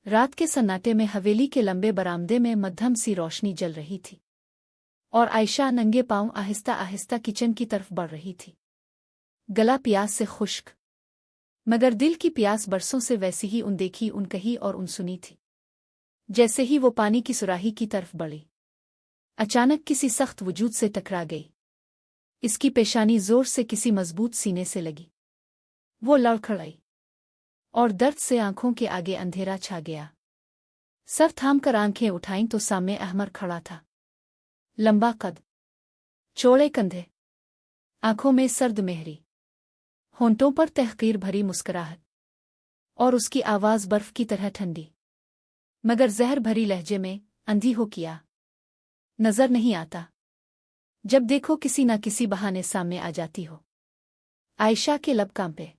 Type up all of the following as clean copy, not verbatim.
रात के सन्नाटे में हवेली के लंबे बरामदे में मध्यम सी रोशनी जल रही थी और आयशा नंगे पांव आहिस्ता आहिस्ता किचन की तरफ बढ़ रही थी। गला प्यास से खुश्क, मगर दिल की प्यास बरसों से वैसी ही उनदेखी उनकही और उनसुनी थी। जैसे ही वो पानी की सुराही की तरफ बढ़ी, अचानक किसी सख्त वजूद से टकरा गई। इसकी पेशानी जोर से किसी मजबूत सीने से लगी। वो लड़खड़ाई और दर्द से आंखों के आगे अंधेरा छा गया। सर थामकर आंखें उठाईं तो सामने अहमर खड़ा था। लंबा कद, चौड़े कंधे, आंखों में सर्द मेहरी, होंठों पर तहकीर भरी मुस्कुराहट, और उसकी आवाज बर्फ की तरह ठंडी मगर जहर भरी लहजे में, अंधी हो किया नजर नहीं आता। जब देखो किसी न किसी बहाने सामने आ जाती हो। आयशा के लब कांपे।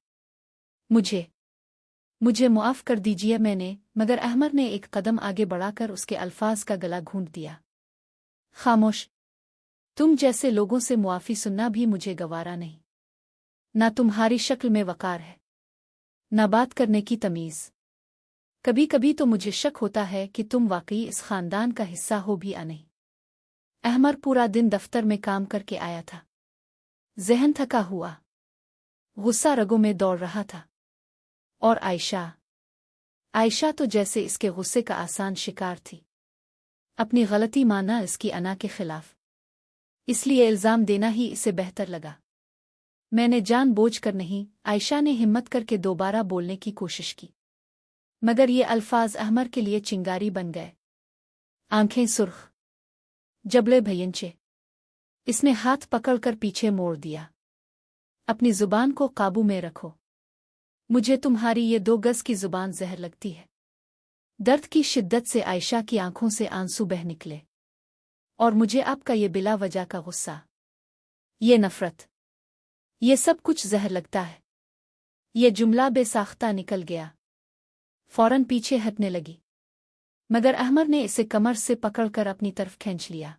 मुझे मुआफ कर दीजिए मगर अहमर ने एक कदम आगे बढ़ाकर उसके अल्फाज का गला घूंट दिया। खामोश, तुम जैसे लोगों से मुआफी सुनना भी मुझे गवारा नहीं। ना तुम्हारी शक्ल में वकार है, ना बात करने की तमीज। कभी कभी तो मुझे शक होता है कि तुम वाकई इस खानदान का हिस्सा हो भी या नहीं। अहमर पूरा दिन दफ्तर में काम करके आया था। जहन थका हुआ, गुस्सा रगों में दौड़ रहा था। और आयशा तो जैसे इसके गुस्से का आसान शिकार थी। अपनी गलती माना इसकी अना के खिलाफ, इसलिए इल्जाम देना ही इसे बेहतर लगा। मैंने जानबूझकर नहीं, आयशा ने हिम्मत करके दोबारा बोलने की कोशिश की, मगर ये अल्फाज अहमर के लिए चिंगारी बन गए। आंखें सुर्ख, जबले भयंचे। इसने हाथ पकड़कर पीछे मोड़ दिया। अपनी जुबान को काबू में रखो। मुझे तुम्हारी ये 2 गज की जुबान जहर लगती है। दर्द की शिद्दत से आयशा की आंखों से आंसू बह निकले। और मुझे आपका ये बिला वजह का गुस्सा, ये नफरत, ये सब कुछ जहर लगता है। ये जुमला बेसाख्ता निकल गया। फौरन पीछे हटने लगी, मगर अहमर ने इसे कमर से पकड़कर अपनी तरफ खींच लिया।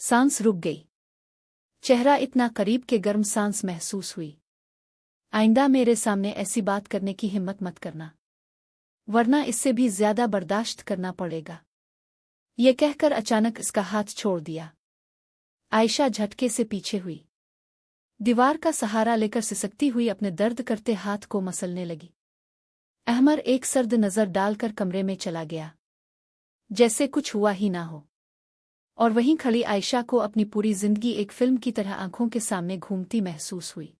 सांस रुक गई। चेहरा इतना करीब के गर्म सांस महसूस हुई। आइंदा मेरे सामने ऐसी बात करने की हिम्मत मत करना, वरना इससे भी ज्यादा बर्दाश्त करना पड़ेगा। ये कहकर अचानक इसका हाथ छोड़ दिया। आयशा झटके से पीछे हुई। दीवार का सहारा लेकर सिसकती हुई अपने दर्द करते हाथ को मसलने लगी। अहमर एक सर्द नजर डालकर कमरे में चला गया, जैसे कुछ हुआ ही ना हो। और वहीं खड़ी आयशा को अपनी पूरी जिंदगी एक फिल्म की तरह आंखों के सामने घूमती महसूस हुई।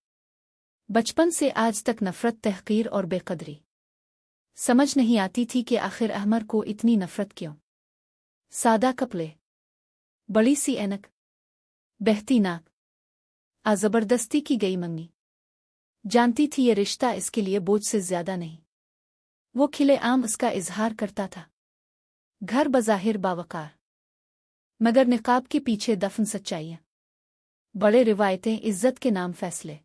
बचपन से आज तक नफरत, तहकीर और बेकदरी। समझ नहीं आती थी कि आखिर अहमर को इतनी नफरत क्यों। सादा कपड़े, बड़ी सी ऐनक, बहती नाक, जबरदस्ती की गई मंगनी। जानती थी ये रिश्ता इसके लिए बोझ से ज्यादा नहीं। वो खिले आम उसका इजहार करता था। घर बज़ाहिर बावकार, मगर निकाब के पीछे दफन सच्चाइयां। बड़े रिवायतें, इज्जत के नाम फैसले,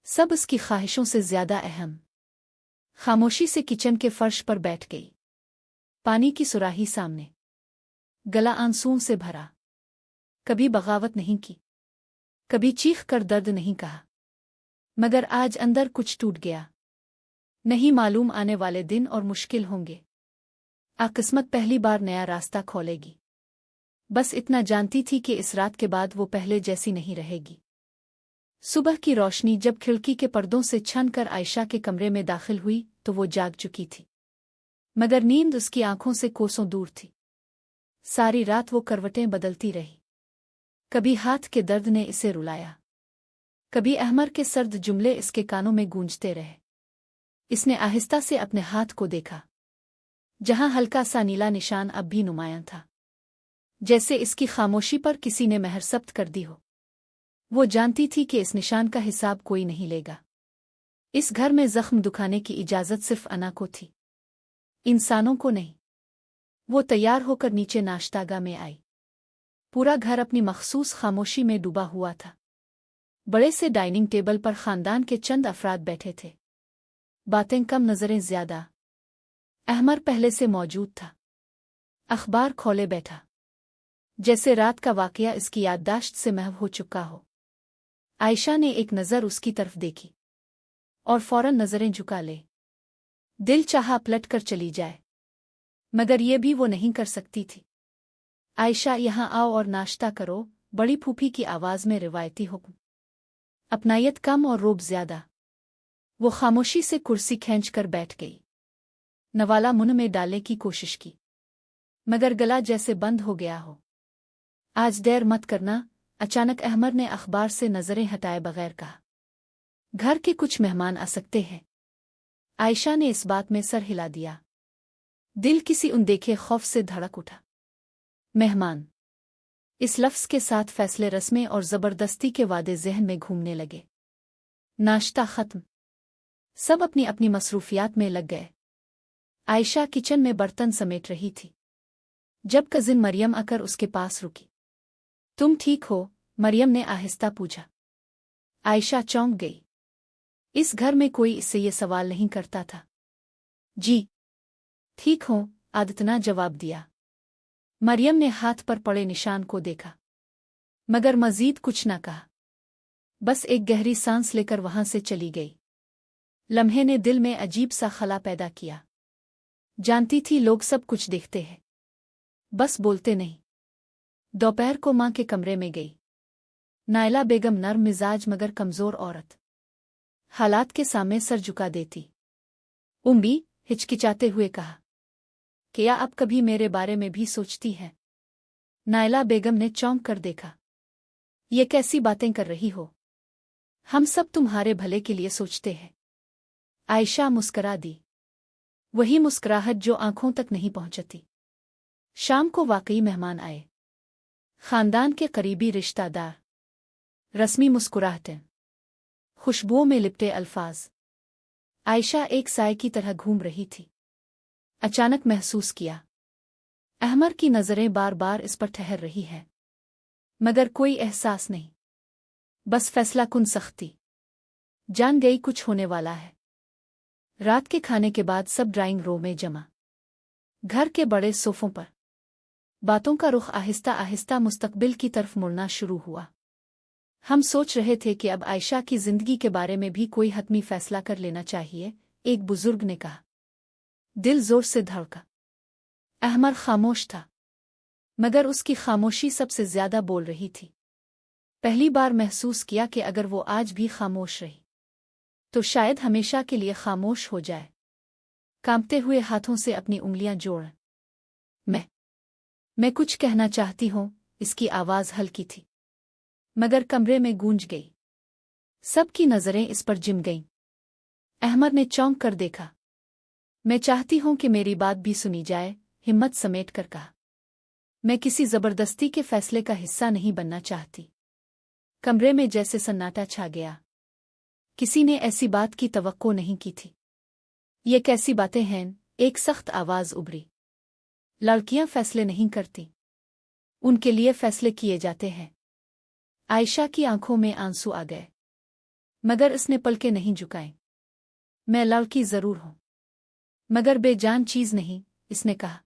सब उसकी ख्वाहिशों से ज्यादा अहम। खामोशी से किचन के फर्श पर बैठ गई। पानी की सुराही सामने, गला आंसुओं से भरा। कभी बगावत नहीं की, कभी चीख कर दर्द नहीं कहा, मगर आज अंदर कुछ टूट गया। नहीं मालूम आने वाले दिन और मुश्किल होंगे। किस्मत पहली बार नया रास्ता खोलेगी। बस इतना जानती थी कि इस रात के बाद वो पहले जैसी नहीं रहेगी। सुबह की रोशनी जब खिड़की के पर्दों से छन कर आयशा के कमरे में दाखिल हुई तो वो जाग चुकी थी, मगर नींद उसकी आंखों से कोसों दूर थी। सारी रात वो करवटें बदलती रही। कभी हाथ के दर्द ने इसे रुलाया, कभी अहमर के सर्द जुमले इसके कानों में गूंजते रहे। इसने आहिस्ता से अपने हाथ को देखा, जहां हल्का सा नीला निशान अब भी नुमायां था, जैसे इसकी खामोशी पर किसी ने मेहर सब्त कर दी हो। वो जानती थी कि इस निशान का हिसाब कोई नहीं लेगा। इस घर में जख्म दुखाने की इजाजत सिर्फ अना को थी, इंसानों को नहीं। वो तैयार होकर नीचे नाश्तागाह में आई। पूरा घर अपनी मखसूस खामोशी में डूबा हुआ था। बड़े से डाइनिंग टेबल पर खानदान के चंद अफराद बैठे थे। बातें कम, नजरें ज्यादा। अहमर पहले से मौजूद था, अखबार खोले बैठा, जैसे रात का वाकया इसकी याददाश्त से महव हो चुका हो। आयशा ने एक नज़र उसकी तरफ देखी और फौरन नजरें झुका ले। दिल चाहा पलट कर चली जाए, मगर ये भी वो नहीं कर सकती थी। आयशा, यहाँ आओ और नाश्ता करो, बड़ी फूफी की आवाज़ में रिवायती हुक्म। अपनायत कम और रोब ज्यादा। वो खामोशी से कुर्सी खींच कर बैठ गई। नवाला मुंह में डालने की कोशिश की, मगर गला जैसे बंद हो गया हो। आज देर मत करना, अचानक अहमर ने अखबार से नजरें हटाए बगैर कहा। घर के कुछ मेहमान आ सकते हैं। आयशा ने इस बात में सर हिला दिया। दिल किसी अनदेखे खौफ से धड़क उठा। मेहमान, इस लफ्ज़ के साथ फैसले रस्में और ज़बरदस्ती के वादे ज़हन में घूमने लगे। नाश्ता ख़त्म। सब अपनी अपनी मसरूफियात में लग गए। आयशा किचन में बर्तन समेट रही थी जब कजिन मरियम आकर उसके पास रुकी। तुम ठीक हो? मरियम ने आहिस्ता पूछा। आयशा चौंक गई। इस घर में कोई इससे ये सवाल नहीं करता था। जी ठीक हो, आदतना जवाब दिया। मरियम ने हाथ पर पड़े निशान को देखा, मगर मजीद कुछ न कहा। बस एक गहरी सांस लेकर वहां से चली गई। लम्हे ने दिल में अजीब सा खला पैदा किया। जानती थी लोग सब कुछ देखते हैं, बस बोलते नहीं। दोपहर को मां के कमरे में गई। नायला बेगम नर्म मिजाज मगर कमजोर औरत, हालात के सामने सर झुका देती। उम्मी हिचकिचाते हुए कहा, क्या आप कभी मेरे बारे में भी सोचती हैं? नायला बेगम ने चौंक कर देखा। ये कैसी बातें कर रही हो? हम सब तुम्हारे भले के लिए सोचते हैं। आयशा मुस्करा दी, वही मुस्कुराहट जो आंखों तक नहीं पहुंचती। शाम को वाकई मेहमान आए। खानदान के करीबी रिश्तेदार। रस्मी मुस्कुराहटें, खुशबुओं में लिपटे अल्फाज। आयशा एक साए की तरह घूम रही थी। अचानक महसूस किया, अहमर की नजरें बार बार इस पर ठहर रही हैं, मगर कोई एहसास नहीं, बस फैसला कुन सख्ती। जान गई कुछ होने वाला है। रात के खाने के बाद सब ड्राइंग रूम में जमा। घर के बड़े सोफों पर बातों का रुख आहिस्ता आहिस्ता मुस्तकबिल की तरफ मुड़ना शुरू हुआ। हम सोच रहे थे कि अब आयशा की जिंदगी के बारे में भी कोई हतमी फैसला कर लेना चाहिए, एक बुजुर्ग ने कहा। दिल जोर से धड़का। अहमर खामोश था, मगर उसकी खामोशी सबसे ज्यादा बोल रही थी। पहली बार महसूस किया कि अगर वो आज भी खामोश रही तो शायद हमेशा के लिए खामोश हो जाए। कांपते हुए हाथों से अपनी उंगलियां जोड़, मैं कुछ कहना चाहती हूं। इसकी आवाज हल्की थी, मगर कमरे में गूंज गई। सबकी नजरें इस पर जिम गईं। अहमर ने चौंक कर देखा। मैं चाहती हूं कि मेरी बात भी सुनी जाए, हिम्मत समेट कर कहा। मैं किसी जबरदस्ती के फैसले का हिस्सा नहीं बनना चाहती। कमरे में जैसे सन्नाटा छा गया। किसी ने ऐसी बात की तवक्को नहीं की थी। ये कैसी बातें हैं? एक सख्त आवाज उभरी। लड़कियां फैसले नहीं करती, उनके लिए फैसले किए जाते हैं। आयशा की आंखों में आंसू आ गए, मगर इसने पलके नहीं झुकाए। मैं लड़की जरूर हूं, मगर बेजान चीज नहीं, इसने कहा।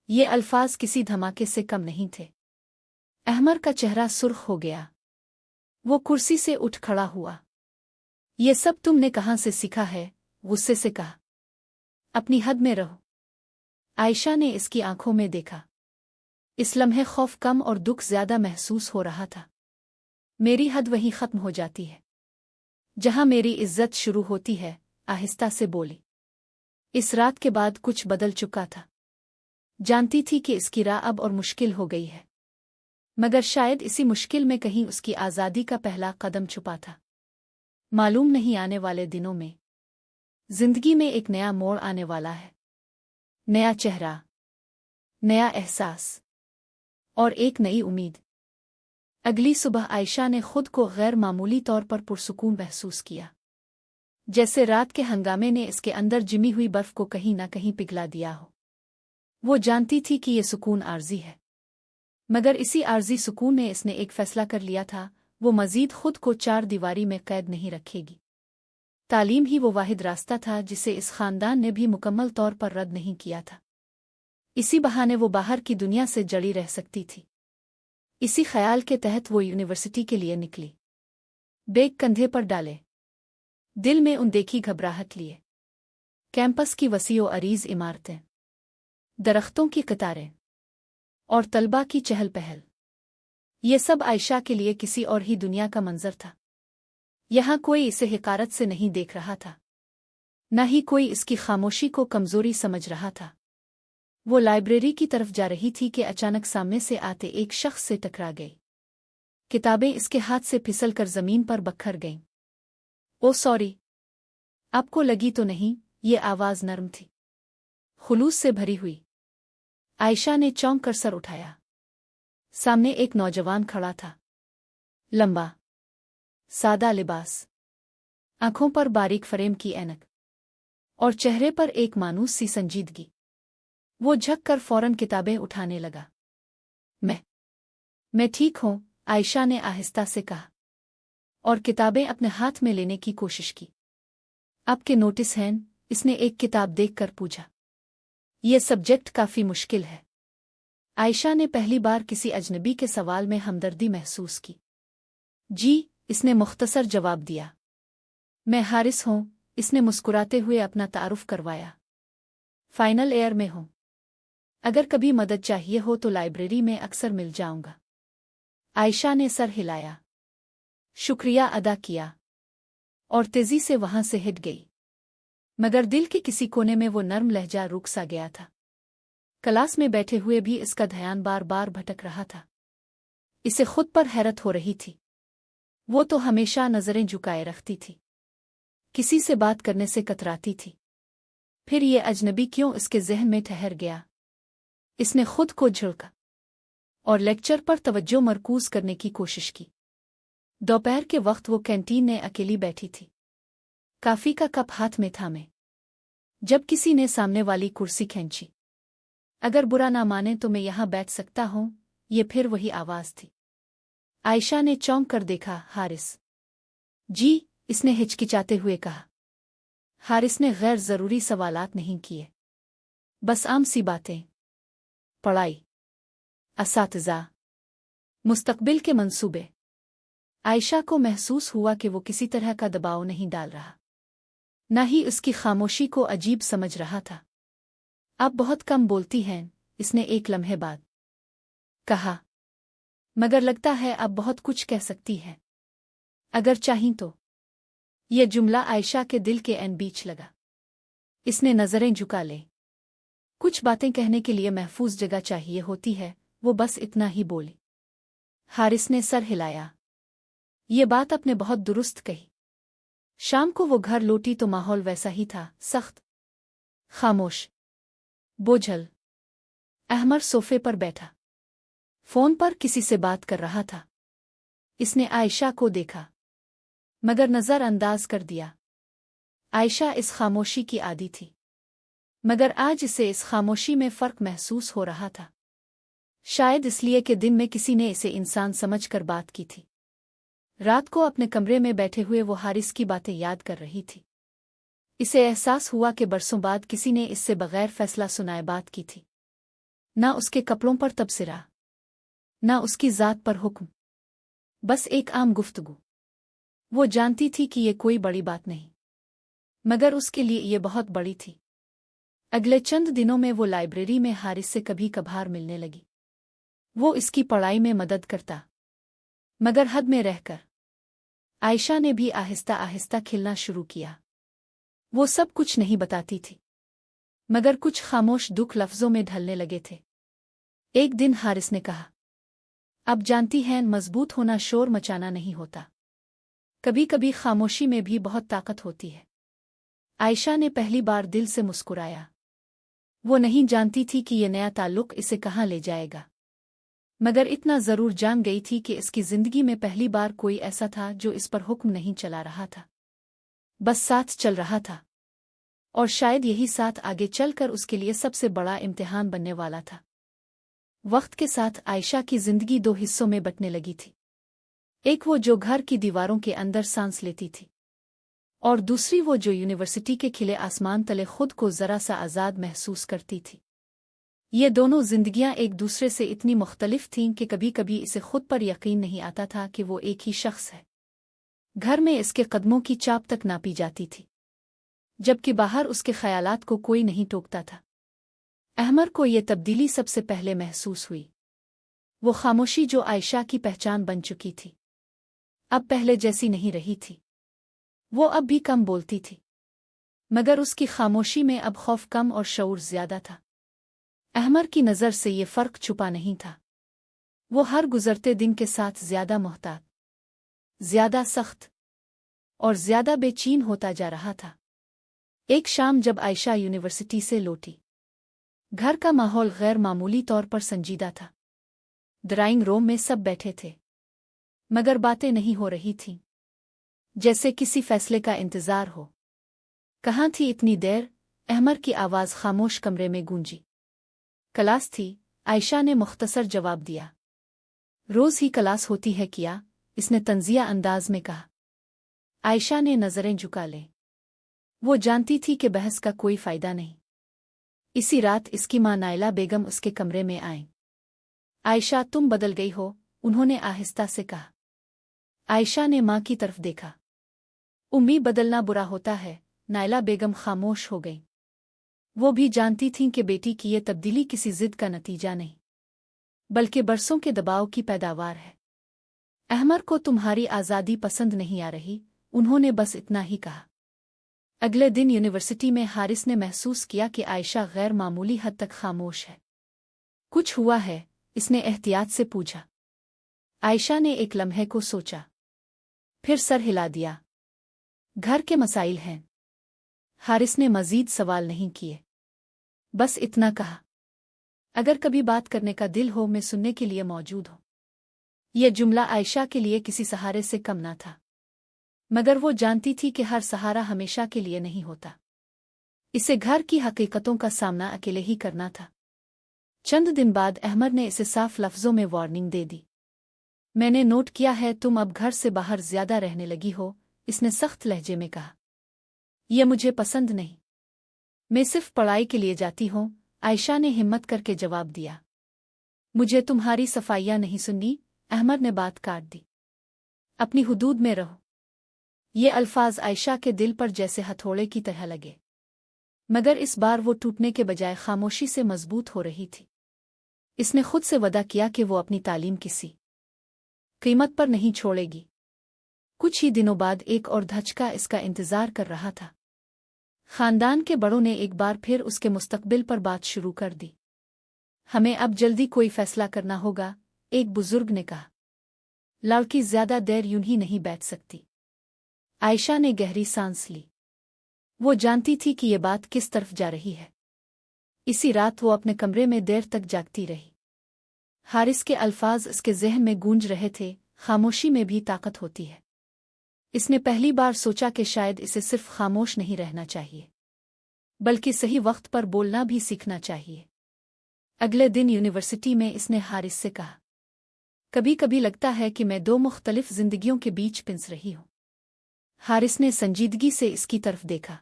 ये अल्फाज किसी धमाके से कम नहीं थे। अहमर का चेहरा सुर्ख हो गया। वो कुर्सी से उठ खड़ा हुआ। ये सब तुमने कहां से सीखा है? गुस्से से कहा। अपनी हद में रहो। आयशा ने इसकी आंखों में देखा। इस लम्हे खौफ कम और दुख ज्यादा महसूस हो रहा था। मेरी हद वहीं खत्म हो जाती है जहां मेरी इज्जत शुरू होती है, आहिस्ता से बोली। इस रात के बाद कुछ बदल चुका था। जानती थी कि इसकी राह अब और मुश्किल हो गई है, मगर शायद इसी मुश्किल में कहीं उसकी आज़ादी का पहला कदम छुपा था। मालूम नहीं आने वाले दिनों में जिंदगी में एक नया मोड़ आने वाला है। नया चेहरा, नया एहसास और एक नई उम्मीद। अगली सुबह आयशा ने खुद को गैर मामूली तौर पर पुरसुकून महसूस किया, जैसे रात के हंगामे ने इसके अंदर जिमी हुई बर्फ को कहीं न कहीं पिघला दिया हो। वो जानती थी कि ये सुकून आर्जी है, मगर इसी आर्जी सुकून में इसने एक फैसला कर लिया था, वो मजीद खुद को चार दीवारी में कैद नहीं रखेगी। तालीम ही वो वाहिद रास्ता था जिसे इस खानदान ने भी मुकम्मल तौर पर रद्द नहीं किया था। इसी बहाने वो बाहर की दुनिया से जड़ी रह सकती थी। इसी ख्याल के तहत वो यूनिवर्सिटी के लिए निकली। बैग कंधे पर डाले, दिल में अनदेखी घबराहट लिए। कैंपस की वसीओ अरीज इमारतें, दरख्तों की कतारें और तलबा की चहल पहल। ये सब आयशा के लिए किसी और ही दुनिया का मंजर था। यहाँ कोई इसे हिकारत से नहीं देख रहा था, न ही कोई इसकी खामोशी को कमजोरी समझ रहा था। वो लाइब्रेरी की तरफ जा रही थी कि अचानक सामने से आते एक शख्स से टकरा गई। किताबें इसके हाथ से फिसल कर जमीन पर बखर गईं। ओ सॉरी, आपको लगी तो नहीं? ये आवाज नर्म थी, खुलूस से भरी हुई। आयशा ने चौंक कर सर उठाया। सामने एक नौजवान खड़ा था, लंबा, सादा लिबास, आंखों पर बारीक फ्रेम की ऐनक और चेहरे पर एक मानूस सी संजीदगी। वो झक कर फौरन किताबें उठाने लगा। मैं ठीक हूं, आयशा ने आहिस्ता से कहा और किताबें अपने हाथ में लेने की कोशिश की। आपके नोटिस हैं? इसने एक किताब देखकर पूछा। ये सब्जेक्ट काफी मुश्किल है। आयशा ने पहली बार किसी अजनबी के सवाल में हमदर्दी महसूस की। जी, इसने मुख्तसर जवाब दिया। मैं हारिस हूं, इसने मुस्कुराते हुए अपना तारुफ करवाया। फाइनल ईयर में हूं। अगर कभी मदद चाहिए हो तो लाइब्रेरी में अक्सर मिल जाऊंगा। आयशा ने सर हिलाया, शुक्रिया अदा किया और तेजी से वहां से हिट गई। मगर दिल के किसी कोने में वो नर्म लहजा रुक सा गया था। क्लास में बैठे हुए भी इसका ध्यान बार बार भटक रहा था। इसे खुद पर हैरत हो रही थी। वो तो हमेशा नजरें झुकाए रखती थी, किसी से बात करने से कतराती थी। फिर ये अजनबी क्यों इसके ज़हन में ठहर गया? इसने खुद को झिड़का और लेक्चर पर तवज्जो मरकूज करने की कोशिश की। दोपहर के वक्त वो कैंटीन में अकेली बैठी थी, काफी का कप हाथ में थामे, जब किसी ने सामने वाली कुर्सी खींची। अगर बुरा ना माने तो मैं यहां बैठ सकता हूं? ये फिर वही आवाज थी। आयशा ने चौंक कर देखा। हारिस जी, इसने हिचकिचाते हुए कहा। हारिस ने गैर जरूरी सवालात नहीं किए, बस आम सी बातें, पढ़ाई, असातिज़ा, मुस्तकबिल के मंसूबे। आयशा को महसूस हुआ कि वो किसी तरह का दबाव नहीं डाल रहा, न ही उसकी खामोशी को अजीब समझ रहा था। आप बहुत कम बोलती हैं, इसने एक लम्हे बाद कहा, मगर लगता है आप बहुत कुछ कह सकती हैं, अगर चाहीं तो। यह जुमला आयशा के दिल के ऐन बीच लगा। इसने नजरें झुका ले। कुछ बातें कहने के लिए महफूज जगह चाहिए होती है, वो बस इतना ही बोली। हारिस ने सर हिलाया। ये बात आपने बहुत दुरुस्त कही। शाम को वो घर लौटी तो माहौल वैसा ही था, सख्त, खामोश, बोझल। अहमर सोफे पर बैठा, फोन पर किसी से बात कर रहा था। इसने आयशा को देखा, मगर नजरअंदाज कर दिया। आयशा इस खामोशी की आदी थी, मगर आज इसे इस खामोशी में फर्क महसूस हो रहा था। शायद इसलिए कि दिन में किसी ने इसे इंसान समझकर बात की थी। रात को अपने कमरे में बैठे हुए वो हारिस की बातें याद कर रही थी। इसे एहसास हुआ कि बरसों बाद किसी ने इससे बगैर फैसला सुनाए बात की थी। ना उसके कपड़ों पर तबसरा, ना उसकी जात पर हुक्म, बस एक आम गुफ्तगू। वो जानती थी कि ये कोई बड़ी बात नहीं, मगर उसके लिए ये बहुत बड़ी थी। अगले चंद दिनों में वो लाइब्रेरी में हारिस से कभी कभार मिलने लगी। वो इसकी पढ़ाई में मदद करता, मगर हद में रहकर। आयशा ने भी आहिस्ता आहिस्ता खिलना शुरू किया। वो सब कुछ नहीं बताती थी, मगर कुछ खामोश दुख लफ्जों में ढलने लगे थे। एक दिन हारिस ने कहा, अब जानती हैं, मजबूत होना शोर मचाना नहीं होता, कभी कभी खामोशी में भी बहुत ताकत होती है। आयशा ने पहली बार दिल से मुस्कुराया। वो नहीं जानती थी कि ये नया ताल्लुक इसे कहाँ ले जाएगा, मगर इतना जरूर जान गई थी कि इसकी जिंदगी में पहली बार कोई ऐसा था जो इस पर हुक्म नहीं चला रहा था, बस साथ चल रहा था। और शायद यही साथ आगे चलकर उसके लिए सबसे बड़ा इम्तिहान बनने वाला था। वक्त के साथ आयशा की जिंदगी दो हिस्सों में बंटने लगी थी। एक वो जो घर की दीवारों के अंदर सांस लेती थी, और दूसरी वो जो यूनिवर्सिटी के खिले आसमान तले खुद को जरा सा आज़ाद महसूस करती थी। ये दोनों जिंदगियां एक दूसरे से इतनी मुख्तलिफ थीं कि कभी कभी इसे खुद पर यकीन नहीं आता था कि वो एक ही शख्स है। घर में इसके कदमों की चाप तक नापी जाती थी, जबकि बाहर उसके ख्यालात को कोई नहीं टोकता था। अहमर को ये तब्दीली सबसे पहले महसूस हुई। वो खामोशी जो आयशा की पहचान बन चुकी थी, अब पहले जैसी नहीं रही थी। वो अब भी कम बोलती थी, मगर उसकी खामोशी में अब खौफ कम और शऊर ज्यादा था। अहमर की नज़र से ये फर्क छुपा नहीं था। वो हर गुजरते दिन के साथ ज्यादा मोहतात, ज्यादा सख्त और ज्यादा बेचैन होता जा रहा था। एक शाम जब आयशा यूनिवर्सिटी से लौटी, घर का माहौल गैर मामूली तौर पर संजीदा था। ड्राइंग रूम में सब बैठे थे, मगर बातें नहीं हो रही थीं, जैसे किसी फैसले का इंतजार हो। कहाँ थी इतनी देर? अहमर की आवाज़ खामोश कमरे में गूंजी। क्लास थी, आयशा ने मुख्तसर जवाब दिया। रोज़ ही क्लास होती है क्या? इसने तंजिया अंदाज में कहा। आयशा ने नज़रें झुका ली। वो जानती थी कि बहस का कोई फ़ायदा नहीं। इसी रात इसकी माँ नायला बेगम उसके कमरे में आईं। आयशा, तुम बदल गई हो, उन्होंने आहिस्ता से कहा। आयशा ने माँ की तरफ देखा। उम्मी, बदलना बुरा होता है। नायला बेगम खामोश हो गई। वो भी जानती थीं कि बेटी की ये तब्दीली किसी जिद का नतीजा नहीं, बल्कि बरसों के दबाव की पैदावार है। अहमर को तुम्हारी आज़ादी पसंद नहीं आ रही, उन्होंने बस इतना ही कहा। अगले दिन यूनिवर्सिटी में हारिस ने महसूस किया कि आयशा गैर मामूली हद तक खामोश है। कुछ हुआ है? इसने एहतियात से पूछा। आयशा ने एक लम्हे को सोचा, फिर सर हिला दिया। घर के मसाइल हैं। हारिस ने मजीद सवाल नहीं किए, बस इतना कहा, अगर कभी बात करने का दिल हो, मैं सुनने के लिए मौजूद हूं। यह जुमला आयशा के लिए किसी सहारे से कम ना था, मगर वो जानती थी कि हर सहारा हमेशा के लिए नहीं होता। इसे घर की हकीकतों का सामना अकेले ही करना था। चंद दिन बाद अहमर ने इसे साफ लफ्जों में वार्निंग दे दी। मैंने नोट किया है तुम अब घर से बाहर ज्यादा रहने लगी हो, इसने सख्त लहजे में कहा। यह मुझे पसंद नहीं। मैं सिर्फ पढ़ाई के लिए जाती हूँ, आयशा ने हिम्मत करके जवाब दिया। मुझे तुम्हारी सफाइयाँ नहीं सुननी, अहमर ने बात काट दी। अपनी हुदूद में रहो। ये अल्फाज आयशा के दिल पर जैसे हथौड़े की तरह लगे, मगर इस बार वो टूटने के बजाय खामोशी से मजबूत हो रही थी। इसने खुद से वदा किया कि वो अपनी तालीम किसी कीमत पर नहीं छोड़ेगी। कुछ ही दिनों बाद एक और धचका इसका इंतजार कर रहा था। खानदान के बड़ों ने एक बार फिर उसके मुस्तकबिल पर बात शुरू कर दी। हमें अब जल्दी कोई फैसला करना होगा, एक बुजुर्ग ने कहा। लड़की ज्यादा देर यूं ही नहीं बैठ सकती। आयशा ने गहरी सांस ली। वो जानती थी कि ये बात किस तरफ जा रही है। इसी रात वो अपने कमरे में देर तक जागती रही। हारिस के अल्फाज उसके ज़हन में गूंज रहे थे, खामोशी में भी ताकत होती है। इसने पहली बार सोचा कि शायद इसे सिर्फ खामोश नहीं रहना चाहिए, बल्कि सही वक्त पर बोलना भी सीखना चाहिए। अगले दिन यूनिवर्सिटी में इसने हारिस से कहा, कभी कभी लगता है कि मैं दो मुख्तलिफ जिंदगियों के बीच पिंस रही हूं। हारिस ने संजीदगी से इसकी तरफ देखा।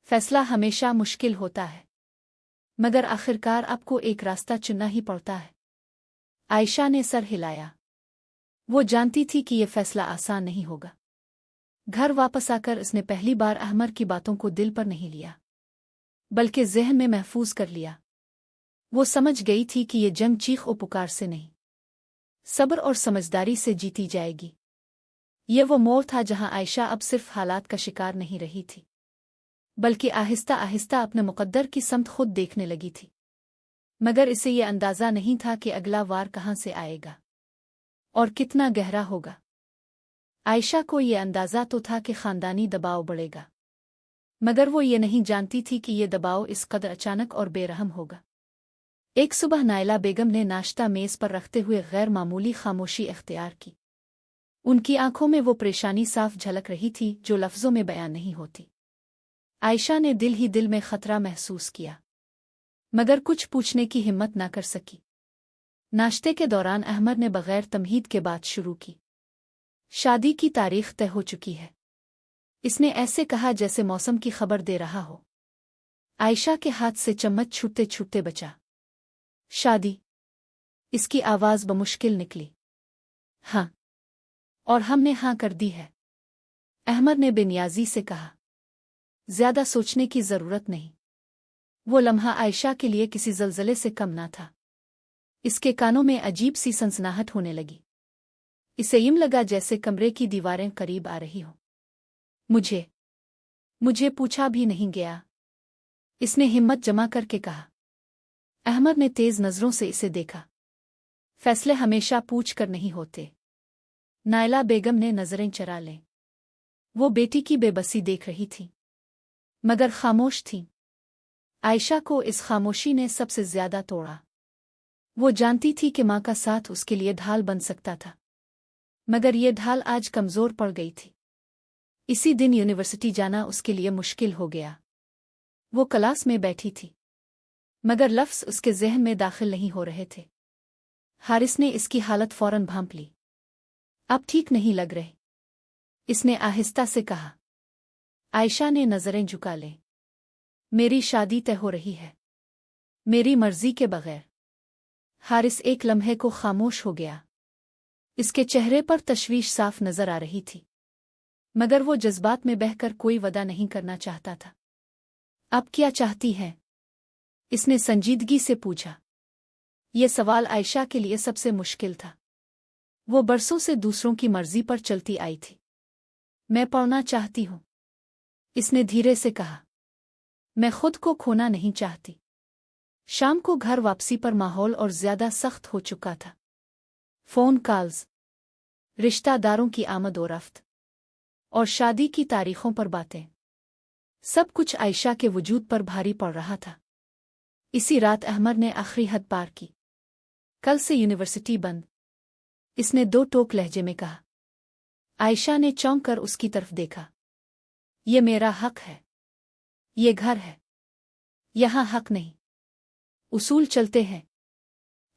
फैसला हमेशा मुश्किल होता है, मगर आखिरकार आपको एक रास्ता चुनना ही पड़ता है। आयशा ने सर हिलाया। वो जानती थी कि यह फैसला आसान नहीं होगा। घर वापस आकर उसने पहली बार अहमर की बातों को दिल पर नहीं लिया, बल्कि ज़हन में महफूज कर लिया। वो समझ गई थी कि ये जंग चीख और पुकार से नहीं, सब्र और समझदारी से जीती जाएगी। ये वो मोड़ था जहां आयशा अब सिर्फ हालात का शिकार नहीं रही थी, बल्कि आहिस्ता आहिस्ता अपने मुकद्दर की समत खुद देखने लगी थी। मगर इसे ये अंदाज़ा नहीं था कि अगला वार कहाँ से आएगा और कितना गहरा होगा। आयशा को ये अंदाज़ा तो था कि ख़ानदानी दबाव बढ़ेगा, मगर वो ये नहीं जानती थी कि ये दबाव इस कदर अचानक और बेरहम होगा। एक सुबह नायला बेगम ने नाश्ता मेज़ पर रखते हुए गैर मामूली खामोशी इख्तियार की। उनकी आंखों में वो परेशानी साफ झलक रही थी जो लफ्ज़ों में बयान नहीं होती। आयशा ने दिल ही दिल में खतरा महसूस किया, मगर कुछ पूछने की हिम्मत न कर सकी। नाश्ते के दौरान अहमर ने बगैर तमहीद के बात शुरू की। शादी की तारीख तय हो चुकी है, इसने ऐसे कहा जैसे मौसम की खबर दे रहा हो। आयशा के हाथ से चम्मच छूटते छूटते बचा। शादी? इसकी आवाज़ बमुश्किल निकली। हाँ, और हमने हाँ कर दी है, अहमर ने बेनियाजी से कहा। ज्यादा सोचने की जरूरत नहीं। वो लम्हा आयशा के लिए किसी ज़लज़ले से कम ना था। इसके कानों में अजीब सी सनसनाहट होने लगी। इसे यूं लगा जैसे कमरे की दीवारें करीब आ रही हों। मुझे पूछा भी नहीं गया, इसने हिम्मत जमा करके कहा। अहमद ने तेज नज़रों से इसे देखा। फैसले हमेशा पूछ कर नहीं होते। नायला बेगम ने नज़रें चरा लें। वो बेटी की बेबसी देख रही थी, मगर खामोश थी। आयशा को इस खामोशी ने सबसे ज्यादा तोड़ा। वो जानती थी कि माँ का साथ उसके लिए ढाल बन सकता था, मगर ये ढाल आज कमजोर पड़ गई थी। इसी दिन यूनिवर्सिटी जाना उसके लिए मुश्किल हो गया। वो क्लास में बैठी थी, मगर लफ्ज़ उसके ज़हन में दाखिल नहीं हो रहे थे। हारिस ने इसकी हालत फौरन भांप ली। अब ठीक नहीं लग रहे, इसने आहिस्ता से कहा। आयशा ने नज़रें झुका लें। मेरी शादी तय हो रही है, मेरी मर्जी के बगैर। हारिस एक लम्हे को खामोश हो गया। इसके चेहरे पर तशवीश साफ नजर आ रही थी, मगर वो जज्बात में बहकर कोई वदा नहीं करना चाहता था। अब क्या चाहती है? इसने संजीदगी से पूछा। ये सवाल आयशा के लिए सबसे मुश्किल था। वो बरसों से दूसरों की मर्जी पर चलती आई थी। मैं पढ़ना चाहती हूँ, इसने धीरे से कहा। मैं खुद को खोना नहीं चाहती। शाम को घर वापसी पर माहौल और ज्यादा सख्त हो चुका था। फोन कॉल्स, रिश्तेदारों की आमद और रफ्त, और शादी की तारीखों पर बातें, सब कुछ आयशा के वजूद पर भारी पड़ रहा था। इसी रात अहमद ने आखिरी हद पार की। कल से यूनिवर्सिटी बंद, इसने दो टोक लहजे में कहा। आयशा ने चौंक कर उसकी तरफ देखा। ये मेरा हक है, ये घर है, यहां हक नहीं, उसूल चलते हैं,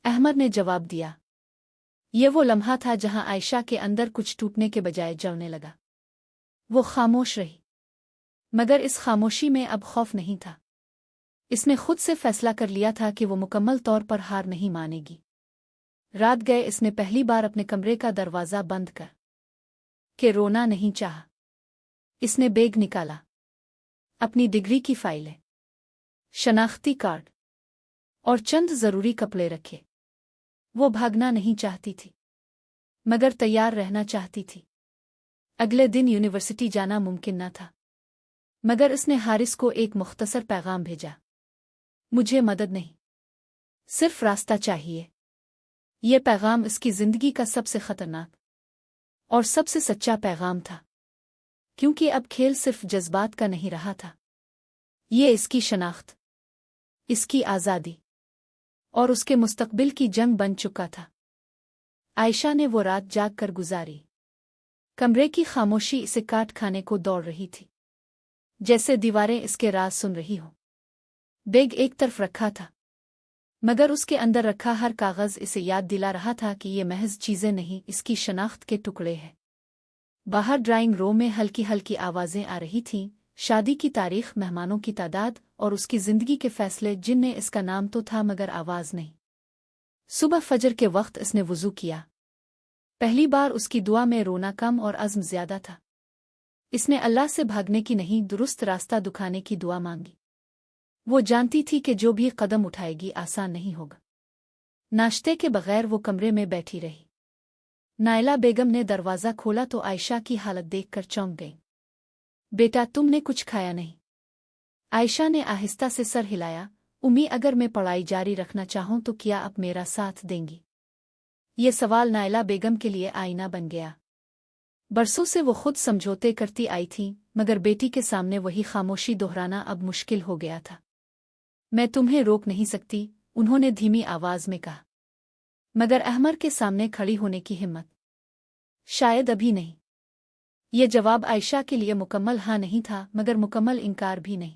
अहमद ने जवाब दिया। ये वो लम्हा था जहां आयशा के अंदर कुछ टूटने के बजाय जलने लगा। वो खामोश रही, मगर इस खामोशी में अब खौफ नहीं था। इसने खुद से फैसला कर लिया था कि वो मुकम्मल तौर पर हार नहीं मानेगी। रात गए इसने पहली बार अपने कमरे का दरवाज़ा बंद कर के रोना नहीं चाहा। इसने बैग निकाला, अपनी डिग्री की फाइलें, शनाख्ती कार्ड और चंद ज़रूरी कपड़े रखे। वो भागना नहीं चाहती थी, मगर तैयार रहना चाहती थी। अगले दिन यूनिवर्सिटी जाना मुमकिन न था, मगर उसने हारिस को एक मुख्तसर पैगाम भेजा। मुझे मदद नहीं, सिर्फ रास्ता चाहिए। ये पैगाम इसकी जिंदगी का सबसे खतरनाक और सबसे सच्चा पैगाम था, क्योंकि अब खेल सिर्फ जज्बात का नहीं रहा था। ये इसकी शनाख्त, इसकी आज़ादी और उसके मुस्तकबिल की जंग बन चुका था। आयशा ने वो रात जाग कर गुजारी। कमरे की खामोशी इसे काट खाने को दौड़ रही थी, जैसे दीवारें इसके राज सुन रही हों। बैग एक तरफ रखा था, मगर उसके अंदर रखा हर कागज़ इसे याद दिला रहा था कि ये महज चीज़ें नहीं, इसकी शनाख्त के टुकड़े हैं। बाहर ड्राइंग रूम में हल्की हल्की आवाज़ें आ रही थीं। शादी की तारीख, मेहमानों की तादाद और उसकी ज़िंदगी के फ़ैसले, जिनमें इसका नाम तो था मगर आवाज़ नहीं। सुबह फजर के वक्त इसने वुज़ू किया। पहली बार उसकी दुआ में रोना कम और अज़्म ज़्यादा था। इसने अल्लाह से भागने की नहीं, दुरुस्त रास्ता दिखाने की दुआ मांगी। वो जानती थी कि जो भी कदम उठाएगी आसान नहीं होगा। नाश्ते के बगैर वो कमरे में बैठी रही। नायला बेगम ने दरवाज़ा खोला तो आयशा की हालत देखकर चौंक गई। बेटा, तुमने कुछ खाया नहीं? आयशा ने आहिस्ता से सर हिलाया। उम्मी, अगर मैं पढ़ाई जारी रखना चाहूं तो क्या आप मेरा साथ देंगी? ये सवाल नायला बेगम के लिए आईना बन गया। बरसों से वो खुद समझौते करती आई थी, मगर बेटी के सामने वही खामोशी दोहराना अब मुश्किल हो गया था। मैं तुम्हें रोक नहीं सकती, उन्होंने धीमी आवाज में कहा, मगर अहमद के सामने खड़ी होने की हिम्मत शायद अभी नहीं। ये जवाब आयशा के लिए मुकम्मल हाँ नहीं था, मगर मुकम्मल इनकार भी नहीं,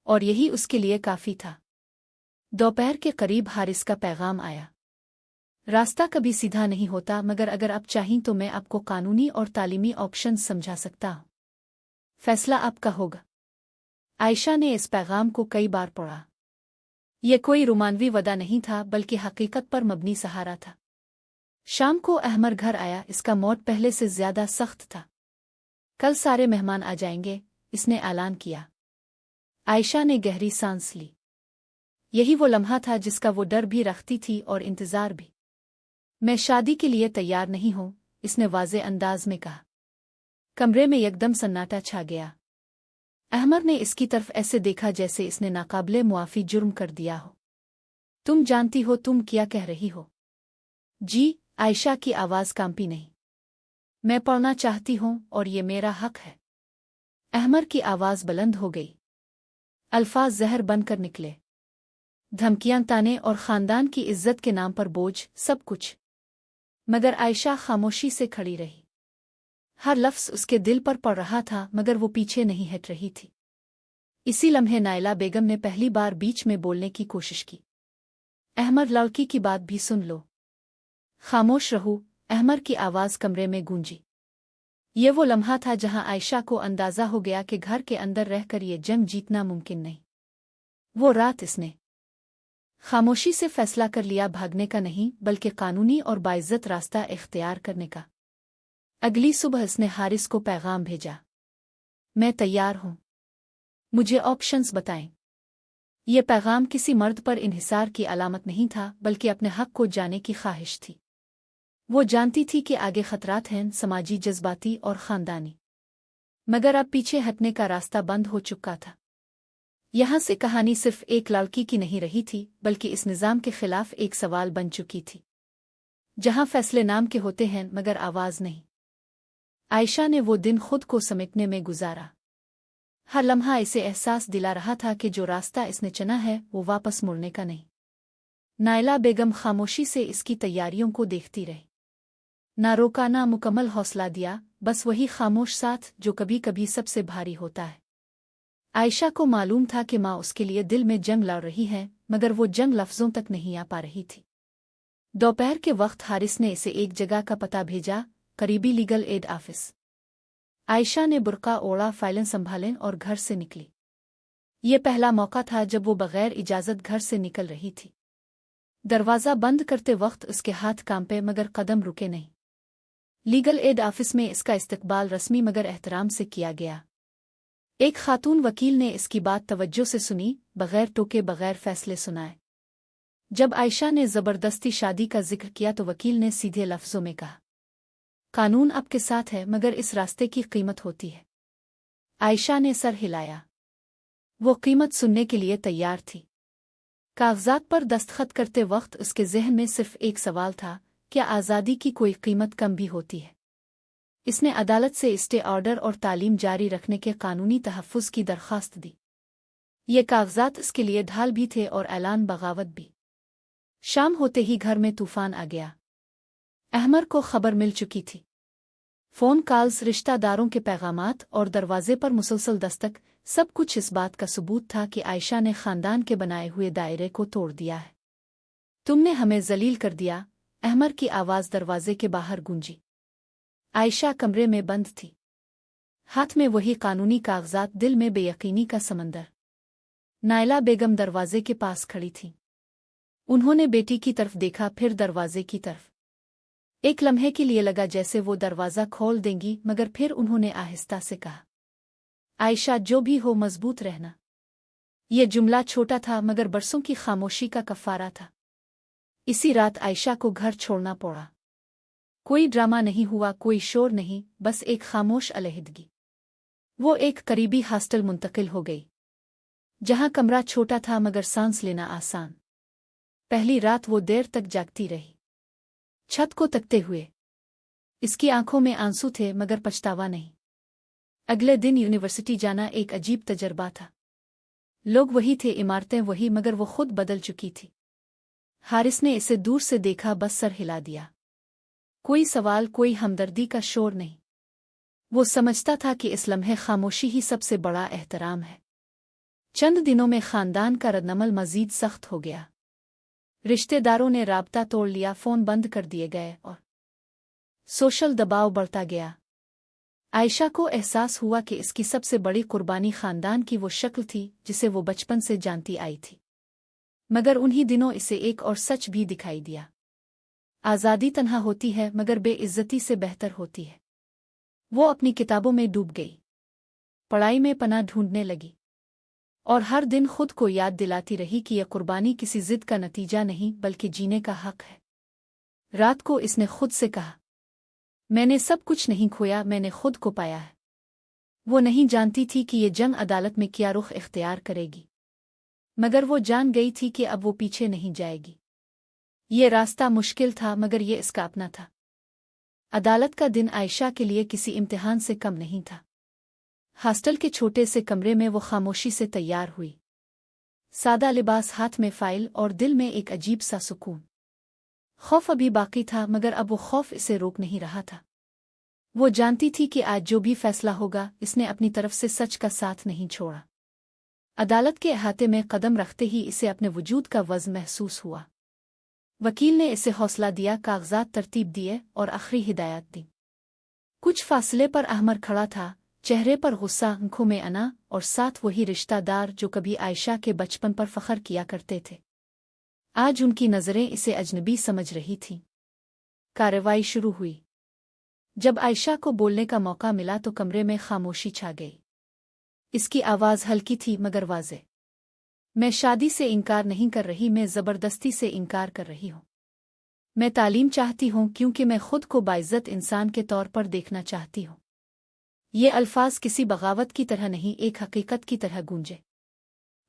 और यही उसके लिए काफी था। दोपहर के करीब हारिस का पैगाम आया। रास्ता कभी सीधा नहीं होता, मगर अगर आप चाहें तो मैं आपको कानूनी और तालीमी ऑप्शन समझा सकता हूं। फैसला आपका होगा। आयशा ने इस पैगाम को कई बार पढ़ा। यह कोई रोमानवी वदा नहीं था, बल्कि हकीकत पर मबनी सहारा था। शाम को अहमद घर आया। इसका मौत पहले से ज्यादा सख्त था। कल सारे मेहमान आ जाएंगे, इसने ऐलान किया। आयशा ने गहरी सांस ली। यही वो लम्हा था जिसका वो डर भी रखती थी और इंतजार भी। मैं शादी के लिए तैयार नहीं हूं, इसने वाज़े अंदाज में कहा। कमरे में एकदम सन्नाटा छा गया। अहमर ने इसकी तरफ ऐसे देखा जैसे इसने नाकाबिले मुआफ़ी जुर्म कर दिया हो। तुम जानती हो तुम क्या कह रही हो? जी, आयशा की आवाज़ कांपी नहीं। मैं पढ़ना चाहती हूँ और ये मेरा हक है। अहमर की आवाज़ बुलंद हो गई। अल्फाज जहर बनकर निकले। धमकियां, ताने और ख़ानदान की इज्जत के नाम पर बोझ, सब कुछ। मगर आयशा खामोशी से खड़ी रही। हर लफ्ज़ उसके दिल पर पड़ रहा था मगर वो पीछे नहीं हट रही थी। इसी लम्हे नायला बेगम ने पहली बार बीच में बोलने की कोशिश की। अहमर, लड़की की बात भी सुन लो। खामोश रहूं, अहमर की आवाज़ कमरे में गूंजी। ये वो लम्हा था जहां आयशा को अंदाज़ा हो गया कि घर के अंदर रहकर ये जंग जीतना मुमकिन नहीं। वो रात इसने खामोशी से फैसला कर लिया, भागने का नहीं बल्कि कानूनी और बाइज्जत रास्ता इख्तियार करने का। अगली सुबह इसने हारिस को पैगाम भेजा। मैं तैयार हूं, मुझे ऑप्शंस बताएं। ये पैगाम किसी मर्द पर इन्हिसार की अलामत नहीं था बल्कि अपने हक को जाने की ख्वाहिश थी। वो जानती थी कि आगे खतरात हैं, समाजी, जज्बाती और ख़ानदानी। मगर अब पीछे हटने का रास्ता बंद हो चुका था। यहाँ से कहानी सिर्फ एक लड़की की नहीं रही थी बल्कि इस निज़ाम के खिलाफ एक सवाल बन चुकी थी। जहाँ फैसले नाम के होते हैं मगर आवाज़ नहीं। आयशा ने वो दिन खुद को समेटने में गुजारा। हर लम्हा इसे एहसास दिला रहा था कि जो रास्ता इसने चुना है वो वापस मुड़ने का नहीं। नायला बेगम खामोशी से इसकी तैयारियों को देखती रही। ना रोका ना मुकम्मल हौसला दिया, बस वही खामोश साथ जो कभी कभी सबसे भारी होता है। आयशा को मालूम था कि माँ उसके लिए दिल में जंग लड़ रही है मगर वो जंग लफ्ज़ों तक नहीं आ पा रही थी। दोपहर के वक्त हारिस ने इसे एक जगह का पता भेजा, करीबी लीगल एड ऑफिस। आयशा ने बुर्का ओढ़ा, फाइलें संभालें और घर से निकली। ये पहला मौका था जब वो बगैर इजाज़त घर से निकल रही थी। दरवाज़ा बंद करते वक्त उसके हाथ कांपे मगर कदम रुके नहीं। लीगल एड ऑफिस में इसका इस्तकबाल रस्मी मगर एहतराम से किया गया। एक खातून वकील ने इसकी बात तवज्जो से सुनी, बगैर टोके, बगैर फैसले सुनाए। जब आयशा ने ज़बरदस्ती शादी का जिक्र किया तो वकील ने सीधे लफ्ज़ों में कहा, कानून आपके साथ है मगर इस रास्ते की कीमत होती है। आयशा ने सर हिलाया। वो कीमत सुनने के लिए तैयार थी। कागजात पर दस्तखत करते वक्त उसके ज़हन में सिर्फ एक सवाल था, क्या आज़ादी की कोई कीमत कम भी होती है? इसने अदालत से स्टे ऑर्डर और तालीम जारी रखने के कानूनी तहफ़्फ़ुज़ की दरख्वास्त दी। ये कागजात इसके लिए ढाल भी थे और ऐलान बगावत भी। शाम होते ही घर में तूफान आ गया। अहमर को खबर मिल चुकी थी। फ़ोन कॉल्स, रिश्तेदारों के पैगामात और दरवाजे पर मुसलसल दस्तक, सब कुछ इस बात का सबूत था कि आयशा ने ख़ानदान के बनाए हुए दायरे को तोड़ दिया है। तुमने हमें ज़लील कर दिया, अहमर की आवाज़ दरवाजे के बाहर गूंजी। आयशा कमरे में बंद थी। हाथ में वही कानूनी कागजात, दिल में बेयकीनी का समंदर। नायला बेगम दरवाजे के पास खड़ी थी। उन्होंने बेटी की तरफ देखा, फिर दरवाजे की तरफ। एक लम्हे के लिए लगा जैसे वो दरवाज़ा खोल देंगी मगर फिर उन्होंने आहिस्ता से कहा, आयशा, जो भी हो मजबूत रहना। ये जुमला छोटा था मगर बरसों की खामोशी का कफ़ारा था। इसी रात आयशा को घर छोड़ना पड़ा। कोई ड्रामा नहीं हुआ, कोई शोर नहीं, बस एक खामोश अलहदगी। वो एक करीबी हॉस्टल मुंतकिल हो गई, जहां कमरा छोटा था मगर सांस लेना आसान। पहली रात वो देर तक जागती रही, छत को तकते हुए। इसकी आंखों में आंसू थे मगर पछतावा नहीं। अगले दिन यूनिवर्सिटी जाना एक अजीब तजर्बा था। लोग वही थे, इमारतें वही, मगर वो खुद बदल चुकी थी। हारिस ने इसे दूर से देखा, बस सर हिला दिया। कोई सवाल, कोई हमदर्दी का शोर नहीं। वो समझता था कि इस लम्हे खामोशी ही सबसे बड़ा एहतराम है। चंद दिनों में खानदान का रद्दमल मजीद सख्त हो गया। रिश्तेदारों ने राबता तोड़ लिया, फ़ोन बंद कर दिए गए और सोशल दबाव बढ़ता गया। आयशा को एहसास हुआ कि इसकी सबसे बड़ी कुर्बानी खानदान की वो शक्ल थी जिसे वो बचपन से जानती आई थी। मगर उन्हीं दिनों इसे एक और सच भी दिखाई दिया। आज़ादी तन्हा होती है मगर बेइज्जती से बेहतर होती है। वो अपनी किताबों में डूब गई, पढ़ाई में पनाह ढूंढने लगी। और हर दिन खुद को याद दिलाती रही कि यह कुर्बानी किसी जिद का नतीजा नहीं बल्कि जीने का हक है। रात को इसने खुद से कहा, मैंने सब कुछ नहीं खोया, मैंने खुद को पाया है। वो नहीं जानती थी कि ये जंग अदालत में क्या रुख इख्तियार करेगी, मगर वो जान गई थी कि अब वो पीछे नहीं जाएगी। ये रास्ता मुश्किल था मगर ये इसका अपना था। अदालत का दिन आयशा के लिए किसी इम्तिहान से कम नहीं था। हॉस्टल के छोटे से कमरे में वो खामोशी से तैयार हुई, सादा लिबास, हाथ में फाइल और दिल में एक अजीब सा सुकून। खौफ अभी बाकी था मगर अब वो खौफ इसे रोक नहीं रहा था। वो जानती थी कि आज जो भी फैसला होगा, इसने अपनी तरफ से सच का साथ नहीं छोड़ा। अदालत के अहाते में कदम रखते ही इसे अपने वजूद का वज़्न महसूस हुआ। वकील ने इसे हौसला दिया, कागजात तरतीब दिए और आखिरी हिदायत दी। कुछ फासले पर अहमर खड़ा था, चेहरे पर गुस्सा, आंखों में अना, और साथ वही रिश्तेदार जो कभी आयशा के बचपन पर फख्र किया करते थे। आज उनकी नज़रें इसे अजनबी समझ रही थीं। कार्रवाई शुरू हुई। जब आयशा को बोलने का मौका मिला तो कमरे में खामोशी छा गई। इसकी आवाज़ हल्की थी मगर वाज़े। मैं शादी से इनकार नहीं कर रही, मैं ज़बरदस्ती से इनकार कर रही हूँ। मैं तालीम चाहती हूँ क्योंकि मैं खुद को बाइज़्ज़त इंसान के तौर पर देखना चाहती हूँ। ये अल्फाज किसी बगावत की तरह नहीं, एक हकीकत की तरह गूंजे।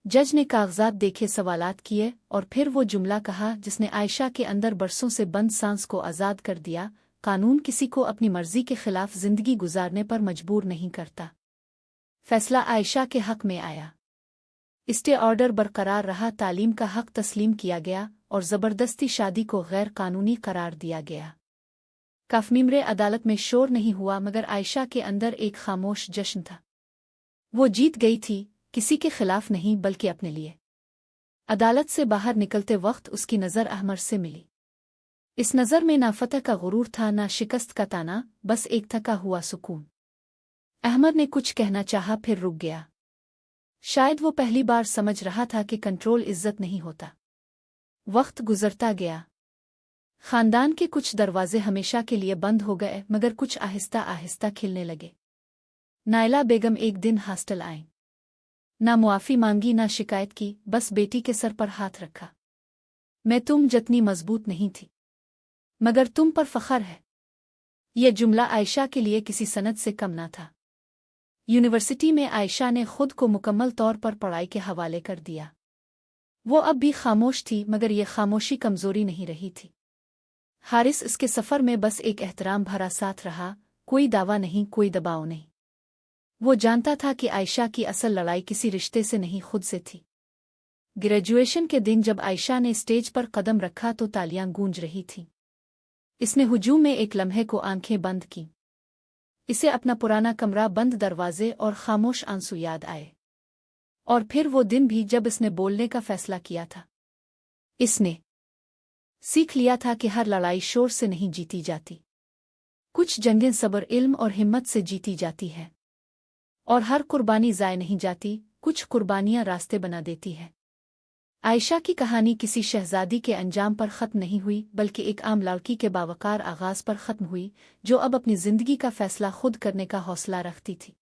जज ने कागजात देखे, सवालात किए और फिर वो जुमला कहा जिसने आयशा के अंदर बरसों से बंद सांस को आज़ाद कर दिया, कानून किसी को अपनी मर्जी के खिलाफ जिंदगी गुजारने पर मजबूर नहीं करता। फैसला आयशा के हक में आया। स्टे ऑर्डर बरकरार रहा, तालीम का हक तस्लीम किया गया और ज़बरदस्ती शादी को गैर कानूनी करार दिया गया। काफमिमरे अदालत में शोर नहीं हुआ मगर आयशा के अंदर एक खामोश जश्न था। वो जीत गई थी, किसी के खिलाफ नहीं बल्कि अपने लिए। अदालत से बाहर निकलते वक्त उसकी नज़र अहमर से मिली। इस नज़र में ना फतह का गुरूर था, ना शिकस्त का ताना, बस एक थका हुआ सुकून। अहमद ने कुछ कहना चाहा, फिर रुक गया। शायद वो पहली बार समझ रहा था कि कंट्रोल इज्जत नहीं होता। वक्त गुजरता गया। खानदान के कुछ दरवाजे हमेशा के लिए बंद हो गए मगर कुछ आहिस्ता आहिस्ता खिलने लगे। नायला बेगम एक दिन हॉस्टल आईं। ना मुआफ़ी मांगी ना शिकायत की, बस बेटी के सर पर हाथ रखा। मैं तुम जितनी मजबूत नहीं थी मगर तुम पर फ़ख्र है। यह जुमला आयशा के लिए किसी सनद से कम ना था। यूनिवर्सिटी में आयशा ने खुद को मुकम्मल तौर पर पढ़ाई के हवाले कर दिया। वो अब भी खामोश थी मगर यह खामोशी कमज़ोरी नहीं रही थी। हारिस इसके सफ़र में बस एक एहतराम भरा साथ रहा, कोई दावा नहीं, कोई दबाव नहीं। वो जानता था कि आयशा की असल लड़ाई किसी रिश्ते से नहीं, खुद से थी। ग्रेजुएशन के दिन जब आयशा ने स्टेज पर कदम रखा तो तालियां गूंज रही थीं। इसने हुजूम में एक लम्हे को आंखें बंद की। इसे अपना पुराना कमरा, बंद दरवाजे और खामोश आंसू याद आए। और फिर वो दिन भी जब इसने बोलने का फैसला किया था। इसने सीख लिया था कि हर लड़ाई शोर से नहीं जीती जाती। कुछ जंगें सब्र, इल्म और हिम्मत से जीती जाती है। और हर कुर्बानी ज़ाय नहीं जाती, कुछ कुर्बानियां रास्ते बना देती है। आयशा की कहानी किसी शहजादी के अंजाम पर ख़त्म नहीं हुई बल्कि एक आम लड़की के बावकार आगाज़ पर ख़त्म हुई, जो अब अपनी ज़िंदगी का फ़ैसला खुद करने का हौसला रखती थी।